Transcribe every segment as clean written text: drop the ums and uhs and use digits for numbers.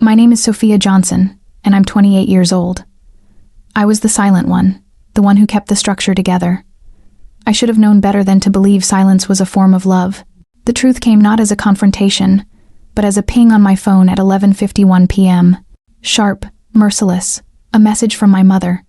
My name is Sophia Johnson, and I'm 28 years old. I was the silent one, the one who kept the structure together. I should have known better than to believe silence was a form of love. The truth came not as a confrontation, but as a ping on my phone at 11:51 p.m. Sharp, merciless, a message from my mother.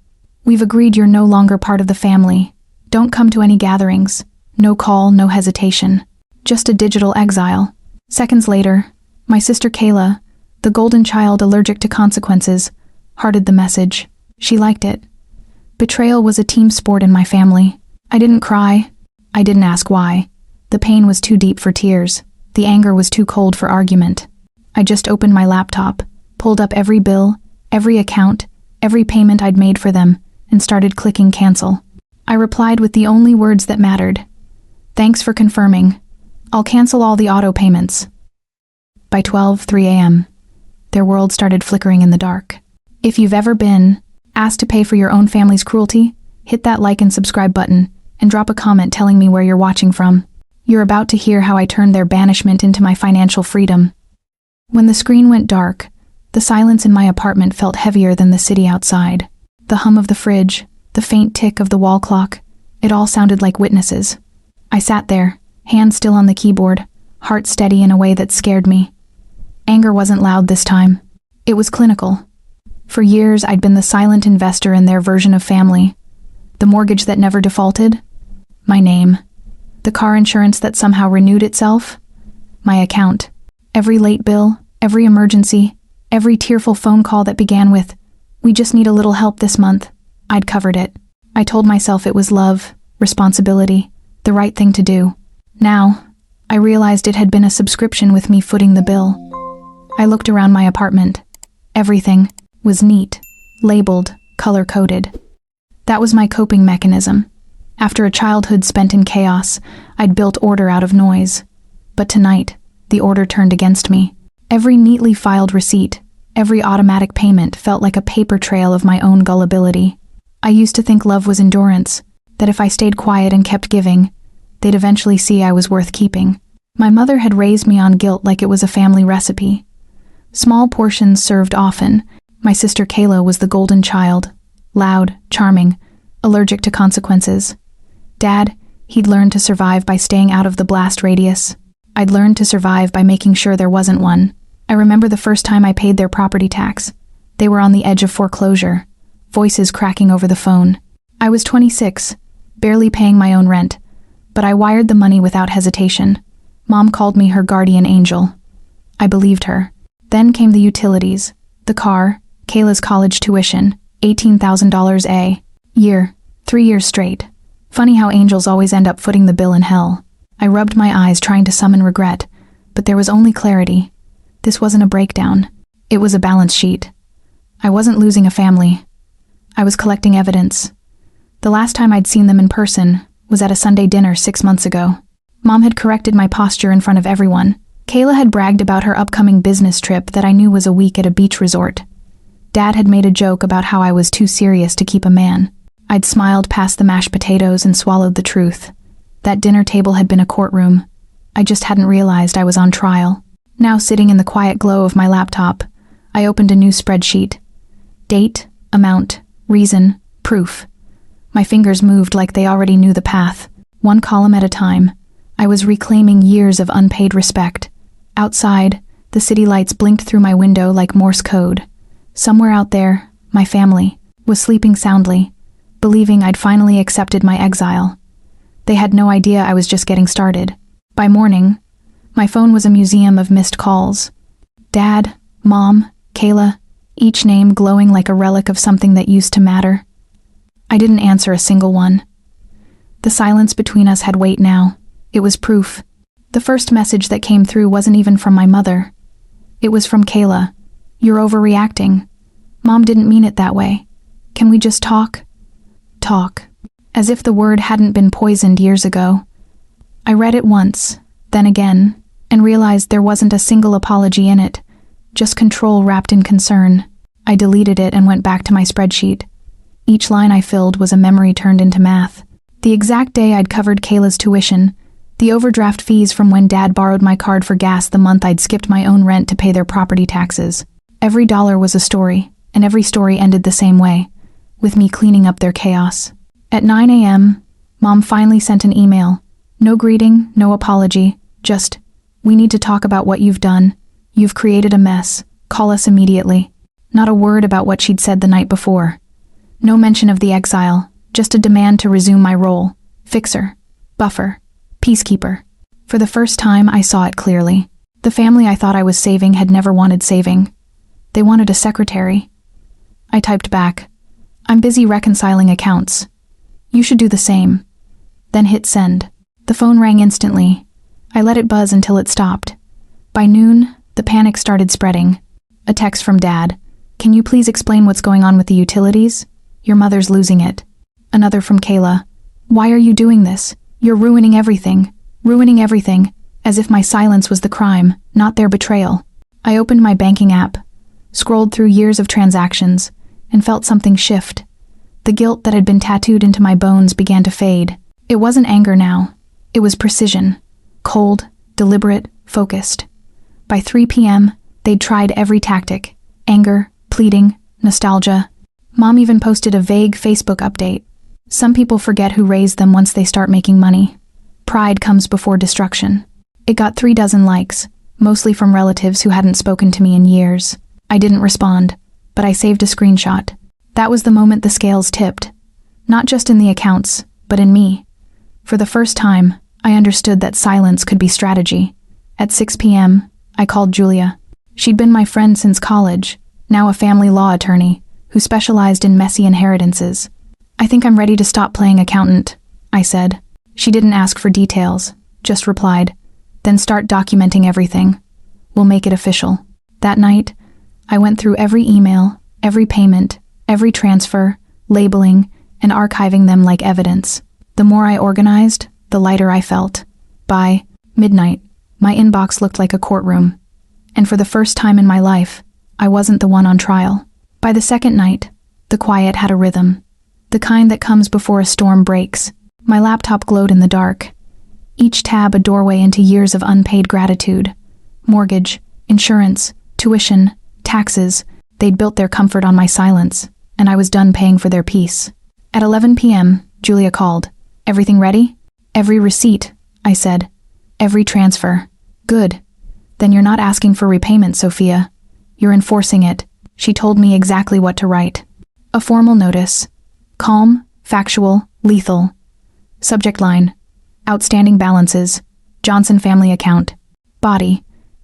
We've agreed you're no longer part of the family. Don't come to any gatherings. No call, no hesitation. Just a digital exile. Seconds later, my sister Kayla, the golden child allergic to consequences, hearted the message. She liked it. Betrayal was a team sport in my family. I didn't cry. I didn't ask why. The pain was too deep for tears. The anger was too cold for argument. I just opened my laptop, pulled up every bill, every account, every payment I'd made for them, and started clicking cancel. I replied with the only words that mattered. Thanks for confirming. I'll cancel all the auto payments. By 12:03 a.m., their world started flickering in the dark. If you've ever been asked to pay for your own family's cruelty, hit that like and subscribe button, and drop a comment telling me where you're watching from. You're about to hear how I turned their banishment into my financial freedom. When the screen went dark, the silence in my apartment felt heavier than the city outside. The hum of the fridge, the faint tick of the wall clock, it all sounded like witnesses. I sat there, hand still on the keyboard, heart steady in a way that scared me. Anger wasn't loud this time. It was clinical. For years, I'd been the silent investor in their version of family. The mortgage that never defaulted? My name. The car insurance that somehow renewed itself? My account. Every late bill, every emergency, every tearful phone call that began with, "We just need a little help this month." I'd covered it. I told myself it was love, responsibility, the right thing to do. Now, I realized it had been a subscription with me footing the bill. I looked around my apartment. Everything was neat, labeled, color-coded. That was my coping mechanism. After a childhood spent in chaos, I'd built order out of noise. But tonight, the order turned against me. Every neatly filed receipt, every automatic payment felt like a paper trail of my own gullibility. I used to think love was endurance, that if I stayed quiet and kept giving, they'd eventually see I was worth keeping. My mother had raised me on guilt like it was a family recipe. Small portions served often. My sister Kayla was the golden child, loud, charming, allergic to consequences. Dad, he'd learned to survive by staying out of the blast radius. I'd learned to survive by making sure there wasn't one. I remember the first time I paid their property tax. They were on the edge of foreclosure, voices cracking over the phone. I was 26, barely paying my own rent, but I wired the money without hesitation. Mom called me her guardian angel. I believed her. Then came the utilities, the car, Kayla's college tuition, $18,000 a year, 3 years straight. Funny how angels always end up footing the bill in hell. I rubbed my eyes trying to summon regret, but there was only clarity. This wasn't a breakdown. It was a balance sheet. I wasn't losing a family. I was collecting evidence. The last time I'd seen them in person was at a Sunday dinner 6 months ago. Mom had corrected my posture in front of everyone. Kayla had bragged about her upcoming business trip that I knew was a week at a beach resort. Dad had made a joke about how I was too serious to keep a man. I'd smiled past the mashed potatoes and swallowed the truth. That dinner table had been a courtroom. I just hadn't realized I was on trial. Now, sitting in the quiet glow of my laptop, I opened a new spreadsheet. Date, amount, reason, proof. My fingers moved like they already knew the path. One column at a time, I was reclaiming years of unpaid respect. Outside, the city lights blinked through my window like Morse code. Somewhere out there, my family was sleeping soundly, believing I'd finally accepted my exile. They had no idea I was just getting started. By morning, my phone was a museum of missed calls. Dad, Mom, Kayla, each name glowing like a relic of something that used to matter. I didn't answer a single one. The silence between us had weight now. It was proof. The first message that came through wasn't even from my mother. It was from Kayla. "You're overreacting. Mom didn't mean it that way. Can we just talk?" Talk. As if the word hadn't been poisoned years ago. I read it once, then again, and realized there wasn't a single apology in it, just control wrapped in concern. I deleted it and went back to my spreadsheet. Each line I filled was a memory turned into math. The exact day I'd covered Kayla's tuition, the overdraft fees from when Dad borrowed my card for gas the month I'd skipped my own rent to pay their property taxes. Every dollar was a story, and every story ended the same way, with me cleaning up their chaos. At 9 a.m., Mom finally sent an email. No greeting, no apology, just, "We need to talk about what you've done. You've created a mess. Call us immediately." Not a word about what she'd said the night before. No mention of the exile, just a demand to resume my role. Fixer, buffer, peacekeeper. For the first time, I saw it clearly. The family I thought I was saving had never wanted saving. They wanted a secretary. I typed back, "I'm busy reconciling accounts. You should do the same." Then hit send. The phone rang instantly. I let it buzz until it stopped. By noon, the panic started spreading. A text from Dad. "Can you please explain what's going on with the utilities? Your mother's losing it." Another from Kayla. "Why are you doing this? You're ruining everything. Ruining everything," as if my silence was the crime, not their betrayal. I opened my banking app, scrolled through years of transactions, and felt something shift. The guilt that had been tattooed into my bones began to fade. It wasn't anger now. It was precision. Cold, deliberate, focused. By 3 p.m., they'd tried every tactic. Anger, pleading, nostalgia. Mom even posted a vague Facebook update. Some people forget who raised them once they start making money. Pride comes before destruction. It got 36 likes, mostly from relatives who hadn't spoken to me in years. I didn't respond, but I saved a screenshot. That was the moment the scales tipped. Not just in the accounts, but in me. For the first time, I understood that silence could be strategy. At 6 p.m., I called Julia. She'd been my friend since college, now a family law attorney, who specialized in messy inheritances. "I think I'm ready to stop playing accountant," I said. She didn't ask for details, just replied, "Then start documenting everything. We'll make it official." That night, I went through every email, every payment, every transfer, labeling, and archiving them like evidence. The more I organized, the lighter I felt. By midnight, my inbox looked like a courtroom. And for the first time in my life, I wasn't the one on trial. By the second night, the quiet had a rhythm. The kind that comes before a storm breaks. My laptop glowed in the dark. Each tab a doorway into years of unpaid gratitude. Mortgage, insurance, tuition, taxes. They'd built their comfort on my silence, and I was done paying for their peace. At 11 p.m., Julia called. "Everything ready?" "Every receipt," I said. "Every transfer." "Good. Then you're not asking for repayment, Sophia. You're enforcing it." She told me exactly what to write. A formal notice. Calm, factual, lethal. Subject line. Outstanding balances. Johnson family account. Body.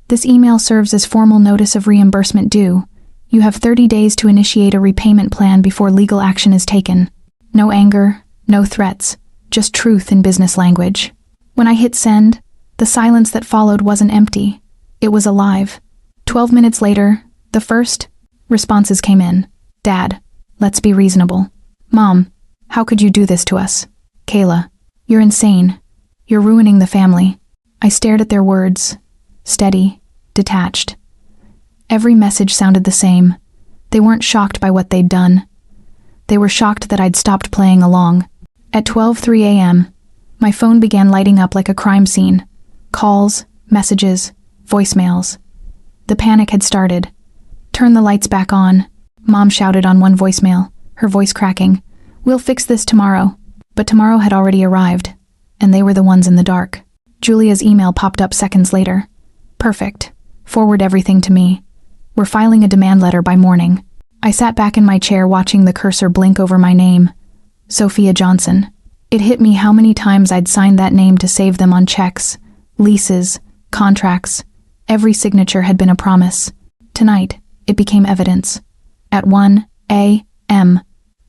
This email serves as formal notice of reimbursement due. You have 30 days to initiate a repayment plan before legal action is taken. No anger, no threats, just truth in business language. When I hit send, the silence that followed wasn't empty. It was alive. 12 minutes later, the first responses came in. "Dad, let's be reasonable." "Mom, how could you do this to us?" "Kayla, you're insane. You're ruining the family." I stared at their words, steady, detached. Every message sounded the same. They weren't shocked by what they'd done. They were shocked that I'd stopped playing along. At 12:03 a.m., my phone began lighting up like a crime scene. Calls, messages, voicemails. The panic had started. "Turn the lights back on," Mom shouted on one voicemail, her voice cracking. "We'll fix this tomorrow." But tomorrow had already arrived, and they were the ones in the dark. Julia's email popped up seconds later. "Perfect. Forward everything to me. We're filing a demand letter by morning." I sat back in my chair watching the cursor blink over my name. Sophia Johnson. It hit me how many times I'd signed that name to save them on checks, leases, contracts. Every signature had been a promise. Tonight, it became evidence. At 1 a.m.,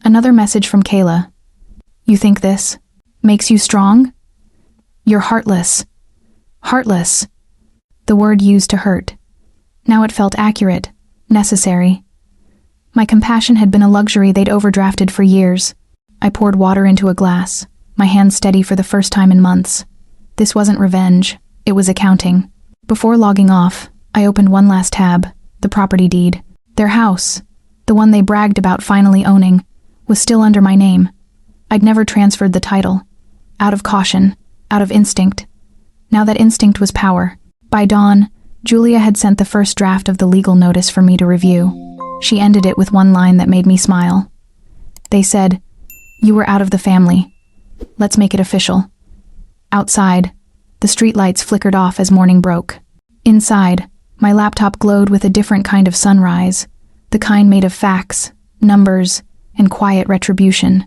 another message from Kayla. "You think this makes you strong? You're heartless." Heartless. The word used to hurt. Now it felt accurate, necessary. My compassion had been a luxury they'd overdrafted for years. I poured water into a glass, my hands steady for the first time in months. This wasn't revenge, it was accounting. Before logging off, I opened one last tab, the property deed. Their house, the one they bragged about finally owning, was still under my name. I'd never transferred the title. Out of caution, out of instinct. Now that instinct was power. By dawn, Julia had sent the first draft of the legal notice for me to review. She ended it with one line that made me smile. They said, "You were out of the family. Let's make it official." Outside, the streetlights flickered off as morning broke. Inside, my laptop glowed with a different kind of sunrise, the kind made of facts, numbers, and quiet retribution.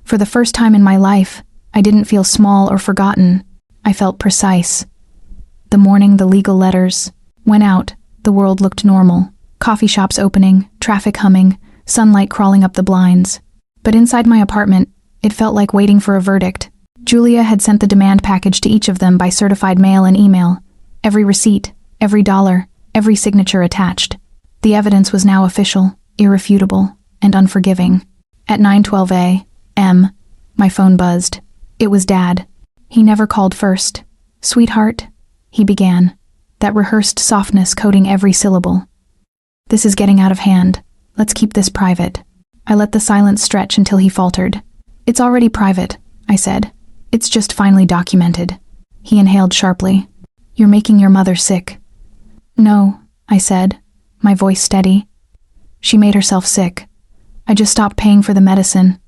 For the first time in my life, I didn't feel small or forgotten. I felt precise. The morning the legal letters went out, the world looked normal. Coffee shops opening, traffic humming, sunlight crawling up the blinds. But inside my apartment, it felt like waiting for a verdict. Julia had sent the demand package to each of them by certified mail and email. Every receipt, every dollar, every signature attached. The evidence was now official, irrefutable, and unforgiving. At 9:12 a.m., my phone buzzed. It was Dad. He never called first. "Sweetheart," he began, that rehearsed softness coating every syllable. "This is getting out of hand. Let's keep this private." I let the silence stretch until he faltered. "It's already private," I said. "It's just finally documented." He inhaled sharply. "You're making your mother sick." "No," I said, my voice steady. "She made herself sick. I just stopped paying for the medicine."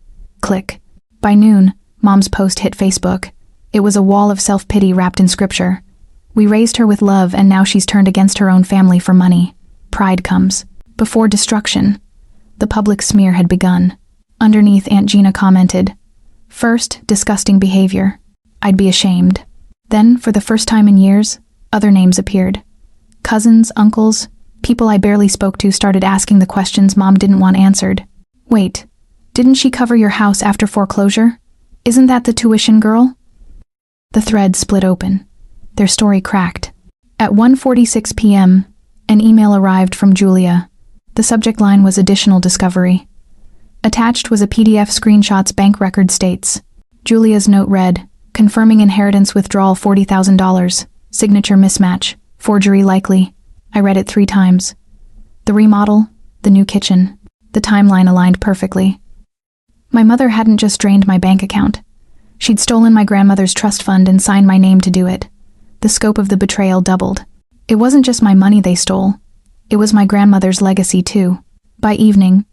Click. By noon, Mom's post hit Facebook. It was a wall of self-pity wrapped in scripture. "We raised her with love and now she's turned against her own family for money. Pride comes before destruction." The public smear had begun. Underneath, Aunt Gina commented, "First, disgusting behavior. I'd be ashamed." Then, for the first time in years, other names appeared. Cousins, uncles, people I barely spoke to started asking the questions Mom didn't want answered. "Wait, didn't she cover your house after foreclosure? Isn't that the tuition girl?" The thread split open. Their story cracked. At 1:46 p.m., an email arrived from Julia. The subject line was "Additional Discovery." Attached was a PDF screenshots bank record states. Julia's note read, "Confirming inheritance withdrawal $40,000. Signature mismatch. Forgery likely." I read it 3 times. The remodel, the new kitchen. The timeline aligned perfectly. My mother hadn't just drained my bank account. She'd stolen my grandmother's trust fund and signed my name to do it. The scope of the betrayal doubled. It wasn't just my money they stole. It was my grandmother's legacy too. By evening,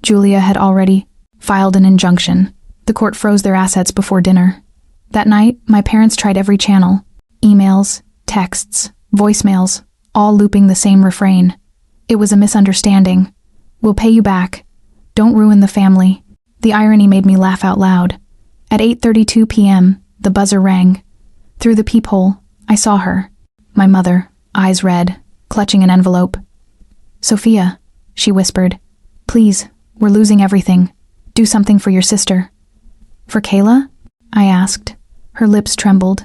Julia had already filed an injunction. The court froze their assets before dinner. That night, my parents tried every channel. Emails, texts, voicemails, all looping the same refrain. "It was a misunderstanding. We'll pay you back. Don't ruin the family." The irony made me laugh out loud. At 8:32 p.m., the buzzer rang. Through the peephole, I saw her. My mother, eyes red, clutching an envelope. "Sophia," she whispered. "Please, we're losing everything. Do something for your sister." "For Kayla?" I asked. Her lips trembled.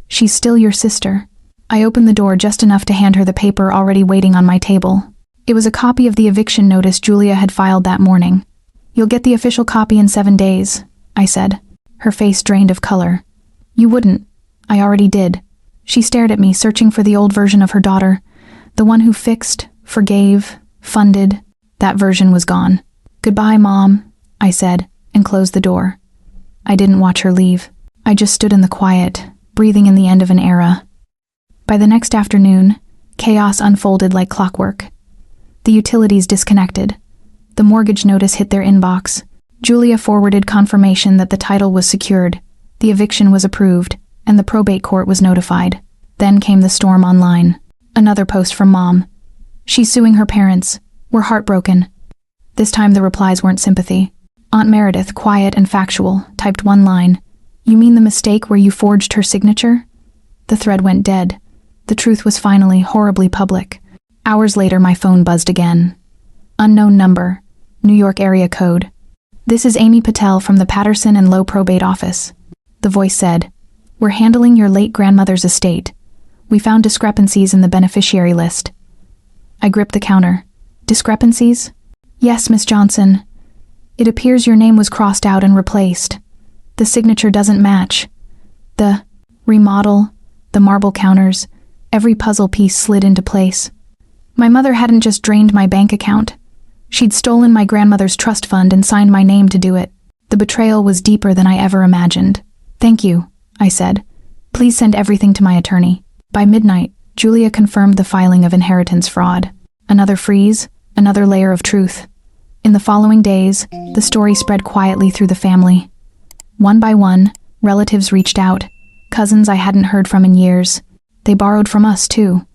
"She's still your sister." I opened the door just enough to hand her the paper already waiting on my table. It was a copy of the eviction notice Julia had filed that morning. "You'll get the official copy in 7 days, I said. Her face drained of color. "You wouldn't. I already did." She stared at me, searching for the old version of her daughter, the one who fixed, forgave, funded. That version was gone. "Goodbye, Mom," I said, and closed the door. I didn't watch her leave. I just stood in the quiet, breathing in the end of an era. By the next afternoon, chaos unfolded like clockwork. The utilities disconnected. The mortgage notice hit their inbox. Julia forwarded confirmation that the title was secured, the eviction was approved, and the probate court was notified. Then came the storm online. Another post from Mom. "She's suing her parents. We're heartbroken." This time the replies weren't sympathy. Aunt Meredith, quiet and factual, typed one line. "You mean the mistake where you forged her signature?" The thread went dead. The truth was finally horribly public. Hours later, my phone buzzed again. Unknown number. New York area code. "This is Amy Patel from the Patterson and Low Probate Office." The voice said, "We're handling your late grandmother's estate. We found discrepancies in the beneficiary list." I gripped the counter. "Discrepancies?" "Yes, Miss Johnson. It appears your name was crossed out and replaced. The signature doesn't match. The remodel, the marble counters, every puzzle piece slid into place. My mother hadn't just drained my bank account. She'd stolen my grandmother's trust fund and signed my name to do it. The betrayal was deeper than I ever imagined. "Thank you," I said. "Please send everything to my attorney." By midnight, Julia confirmed the filing of inheritance fraud. Another freeze, another layer of truth. In the following days, the story spread quietly through the family. One by one, relatives reached out, cousins I hadn't heard from in years. They borrowed from us, too.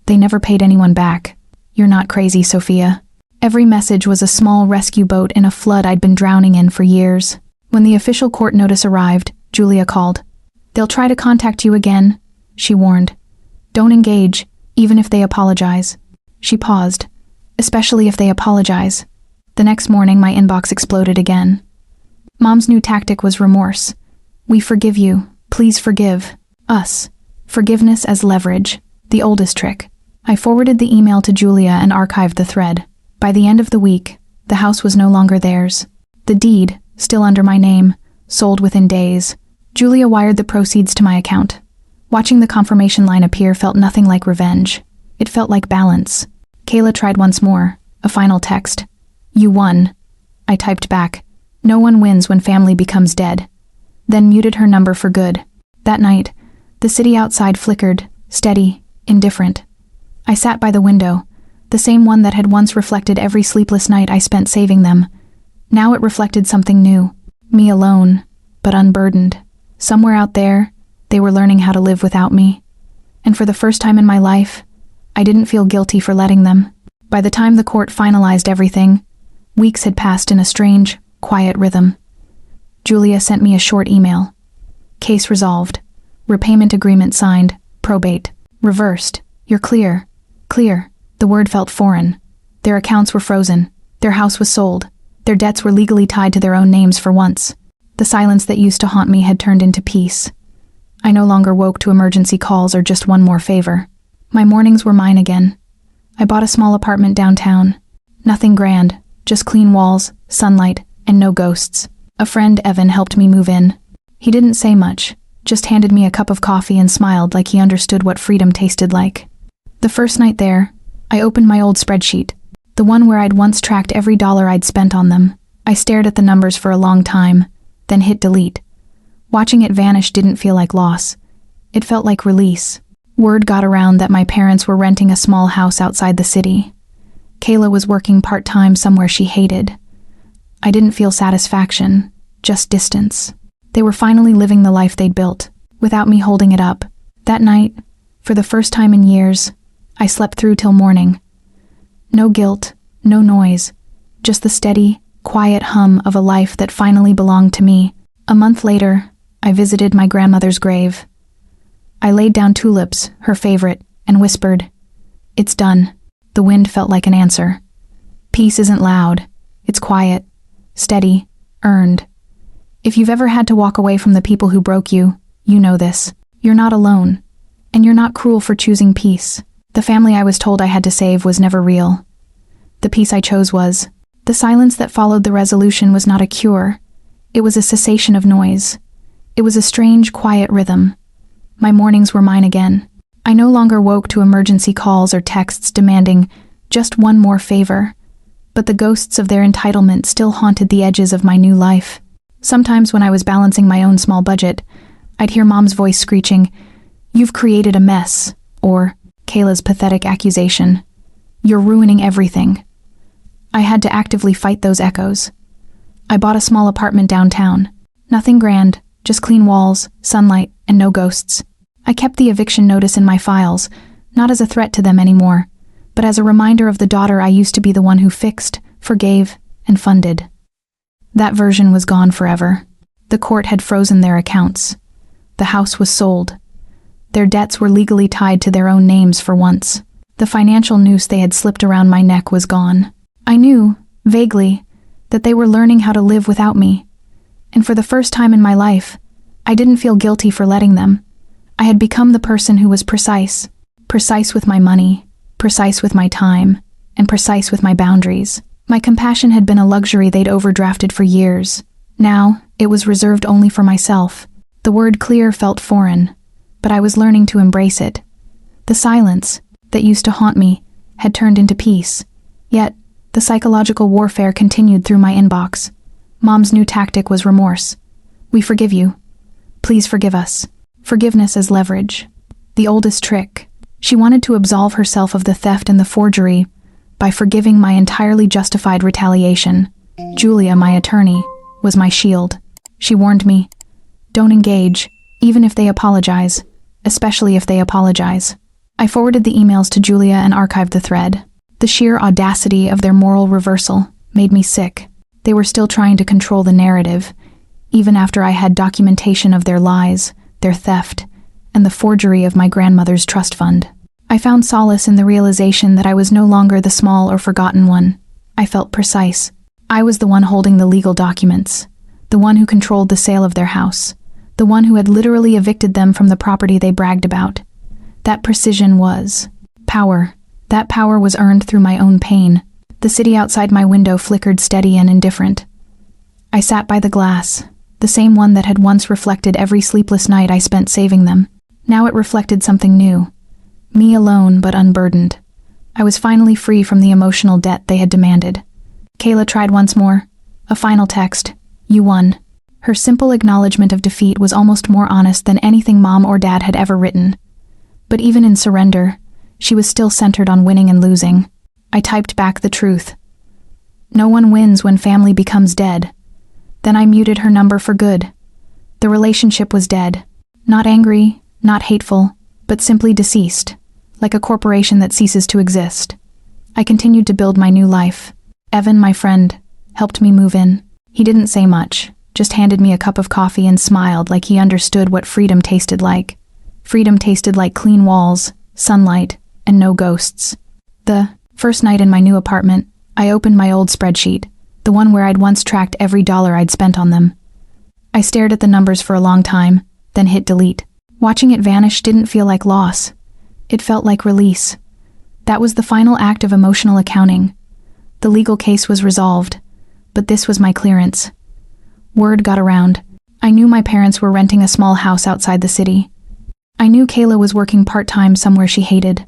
They never paid anyone back. You're not crazy, Sophia. Every message was a small rescue boat in a flood I'd been drowning in for years. When the official court notice arrived, Julia called. They'll try to contact you again, she warned. Don't engage, even if they apologize. She paused. Especially if they apologize. The next morning, my inbox exploded again. Mom's new tactic was remorse. We forgive you. Please forgive us. Forgiveness as leverage. The oldest trick. I forwarded the email to Julia and archived the thread. By the end of the week, the house was no longer theirs. The deed, still under my name, sold within days. Julia wired the proceeds to my account. Watching the confirmation line appear felt nothing like revenge. It felt like balance. Kayla tried once more. A final text. You won. I typed back. No one wins when family becomes dead. Then muted her number for good. That night, the city outside flickered, steady, indifferent. I sat by the window, the same one that had once reflected every sleepless night I spent saving them. Now it reflected something new. Me alone, but unburdened. Somewhere out there, they were learning how to live without me. And for the first time in my life, I didn't feel guilty for letting them. By the time the court finalized everything, weeks had passed in a strange, quiet rhythm. Julia sent me a short email. Case resolved. Repayment agreement signed. Probate. Reversed. You're clear. Clear. The word felt foreign. Their accounts were frozen. Their house was sold. Their debts were legally tied to their own names for once. The silence that used to haunt me had turned into peace. I no longer woke to emergency calls or just one more favor. My mornings were mine again. I bought a small apartment downtown. Nothing grand, just clean walls, sunlight, and no ghosts. A friend, Evan, helped me move in. He didn't say much, just handed me a cup of coffee and smiled like he understood what freedom tasted like. The first night there, I opened my old spreadsheet, the one where I'd once tracked every dollar I'd spent on them. I stared at the numbers for a long time, then hit delete. Watching it vanish didn't feel like loss. It felt like release. Word got around that my parents were renting a small house outside the city. Kayla was working part-time somewhere she hated. I didn't feel satisfaction, just distance. They were finally living the life they'd built, without me holding it up. That night, for the first time in years, I slept through till morning. No guilt, no noise, just the steady, quiet hum of a life that finally belonged to me. A month later, I visited my grandmother's grave. I laid down tulips, her favorite, and whispered, "It's done." The wind felt like an answer. Peace isn't loud. It's quiet, steady, earned. If you've ever had to walk away from the people who broke you, you know this. You're not alone. And you're not cruel for choosing peace. The family I was told I had to save was never real. The peace I chose was. The silence that followed the resolution was not a cure. It was a cessation of noise. It was a strange, quiet rhythm. My mornings were mine again. I no longer woke to emergency calls or texts demanding just one more favor, but the ghosts of their entitlement still haunted the edges of my new life. Sometimes when I was balancing my own small budget, I'd hear Mom's voice screeching, "You've created a mess," or Kayla's pathetic accusation, "You're ruining everything." I had to actively fight those echoes. I bought a small apartment downtown. Nothing grand, just clean walls, sunlight, and no ghosts. I kept the eviction notice in my files, not as a threat to them anymore, but as a reminder of the daughter I used to be, the one who fixed, forgave, and funded. That version was gone forever. The court had frozen their accounts. The house was sold. Their debts were legally tied to their own names for once. The financial noose they had slipped around my neck was gone. I knew, vaguely, that they were learning how to live without me. And for the first time in my life, I didn't feel guilty for letting them. I had become the person who was precise. Precise with my money, precise with my time, and precise with my boundaries. My compassion had been a luxury they'd overdrafted for years. Now, it was reserved only for myself. The word clear felt foreign, but I was learning to embrace it. The silence, that used to haunt me, had turned into peace. Yet, the psychological warfare continued through my inbox. Mom's new tactic was remorse. "We forgive you. Please forgive us." Forgiveness as leverage. The oldest trick. She wanted to absolve herself of the theft and the forgery by forgiving my entirely justified retaliation. Julia, my attorney, was my shield. She warned me, "Don't engage, even if they apologize, especially if they apologize." I forwarded the emails to Julia and archived the thread. The sheer audacity of their moral reversal made me sick. They were still trying to control the narrative, even after I had documentation of their lies, their theft, and the forgery of my grandmother's trust fund. I found solace in the realization that I was no longer the small or forgotten one. I felt precise. I was the one holding the legal documents, the one who controlled the sale of their house, the one who had literally evicted them from the property they bragged about. That precision was power. That power was earned through my own pain. The city outside my window flickered steady and indifferent. I sat by the glass, the same one that had once reflected every sleepless night I spent saving them. Now it reflected something new. Me alone, but unburdened. I was finally free from the emotional debt they had demanded. Kayla tried once more. A final text. "You won." Her simple acknowledgement of defeat was almost more honest than anything Mom or Dad had ever written. But even in surrender, she was still centered on winning and losing. I typed back the truth. "No one wins when family becomes dead." Then I muted her number for good. The relationship was dead. Not angry, not hateful, but simply deceased, like a corporation that ceases to exist. I continued to build my new life. Evan, my friend, helped me move in. He didn't say much, just handed me a cup of coffee and smiled like he understood what freedom tasted like. Freedom tasted like clean walls, sunlight, and no ghosts. The first night in my new apartment, I opened my old spreadsheet, the one where I'd once tracked every dollar I'd spent on them. I stared at the numbers for a long time, then hit delete. Watching it vanish didn't feel like loss. It felt like release. That was the final act of emotional accounting. The legal case was resolved, but this was my clearance. Word got around. I knew my parents were renting a small house outside the city. I knew Kayla was working part-time somewhere she hated.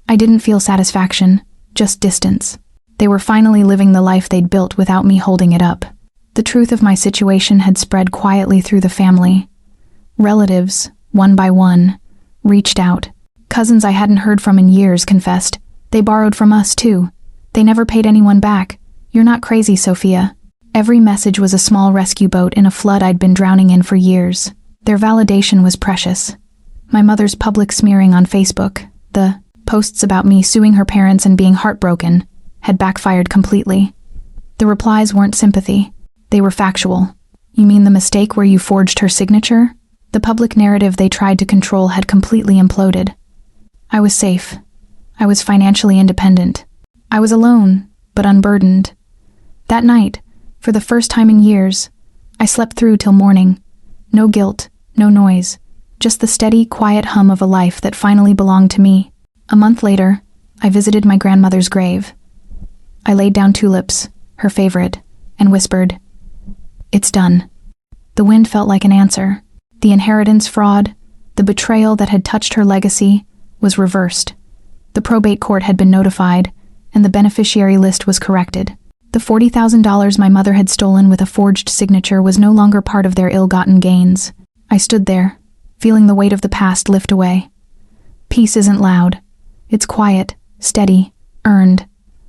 I didn't feel satisfaction, just distance. They were finally living the life they'd built without me holding it up. The truth of my situation had spread quietly through the family. Relatives, one by one, reached out. Cousins I hadn't heard from in years confessed. They borrowed from us, too. They never paid anyone back. "You're not crazy, Sophia." Every message was a small rescue boat in a flood I'd been drowning in for years. Their validation was precious. My mother's public smearing on Facebook, the posts about me suing her parents and being heartbroken, had backfired completely. The replies weren't sympathy. They were factual. "You mean the mistake where you forged her signature?" The public narrative they tried to control had completely imploded. I was safe. I was financially independent. I was alone, but unburdened. That night, for the first time in years, I slept through till morning. No guilt, no noise, just the steady, quiet hum of a life that finally belonged to me. A month later, I visited my grandmother's grave. I laid down tulips, her favorite, and whispered, "It's done." The wind felt like an answer. The inheritance fraud, the betrayal that had touched her legacy, was reversed. The probate court had been notified, and the beneficiary list was corrected. The $40,000 my mother had stolen with a forged signature was no longer part of their ill-gotten gains. I stood there, feeling the weight of the past lift away. Peace isn't loud. It's quiet, steady, earned.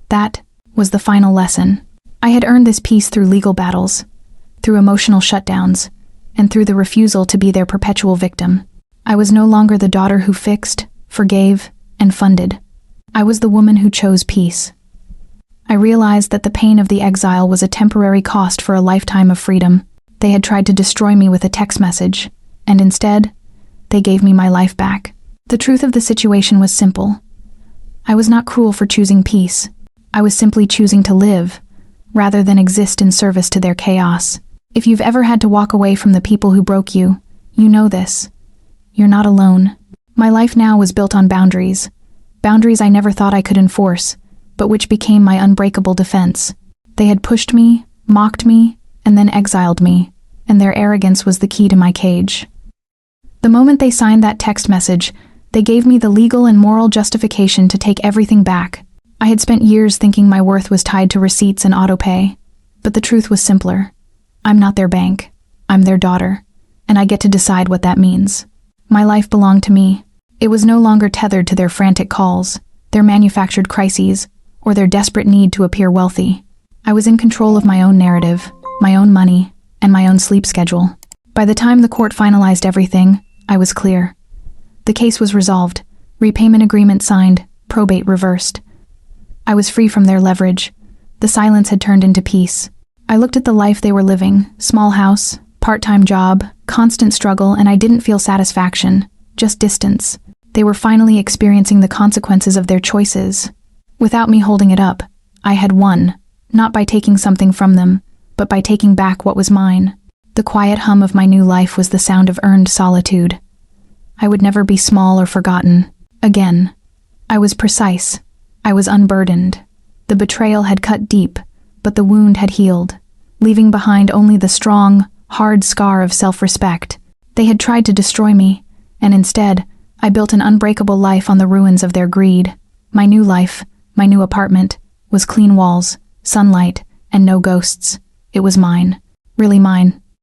That was the final lesson. I had earned this peace through legal battles, through emotional shutdowns, and through the refusal to be their perpetual victim. I was no longer the daughter who fixed, forgave, and funded. I was the woman who chose peace. I realized that the pain of the exile was a temporary cost for a lifetime of freedom. They had tried to destroy me with a text message, and instead, they gave me my life back. The truth of the situation was simple. I was not cruel for choosing peace. I was simply choosing to live, rather than exist in service to their chaos. If you've ever had to walk away from the people who broke you, you know this. You're not alone. My life now was built on boundaries. Boundaries I never thought I could enforce, but which became my unbreakable defense. They had pushed me, mocked me, and then exiled me, and their arrogance was the key to my cage. The moment they signed that text message, they gave me the legal and moral justification to take everything back. I had spent years thinking my worth was tied to receipts and autopay, but the truth was simpler. I'm not their bank. I'm their daughter, and I get to decide what that means. My life belonged to me. It was no longer tethered to their frantic calls, their manufactured crises, or their desperate need to appear wealthy. I was in control of my own narrative, my own money, and my own sleep schedule. By the time the court finalized everything, I was clear. The case was resolved, repayment agreement signed, probate reversed. I was free from their leverage. The silence had turned into peace. I looked at the life they were living, small house, part-time job, constant struggle, and I didn't feel satisfaction, just distance. They were finally experiencing the consequences of their choices. Without me holding it up, I had won, not by taking something from them, but by taking back what was mine. The quiet hum of my new life was the sound of earned solitude. I would never be small or forgotten. Again. I was precise. I was unburdened. The betrayal had cut deep, but the wound had healed, leaving behind only the strong, hard scar of self-respect. They had tried to destroy me, and instead, I built an unbreakable life on the ruins of their greed. My new life, my new apartment, was clean walls, sunlight, and no ghosts. It was mine. Really mine.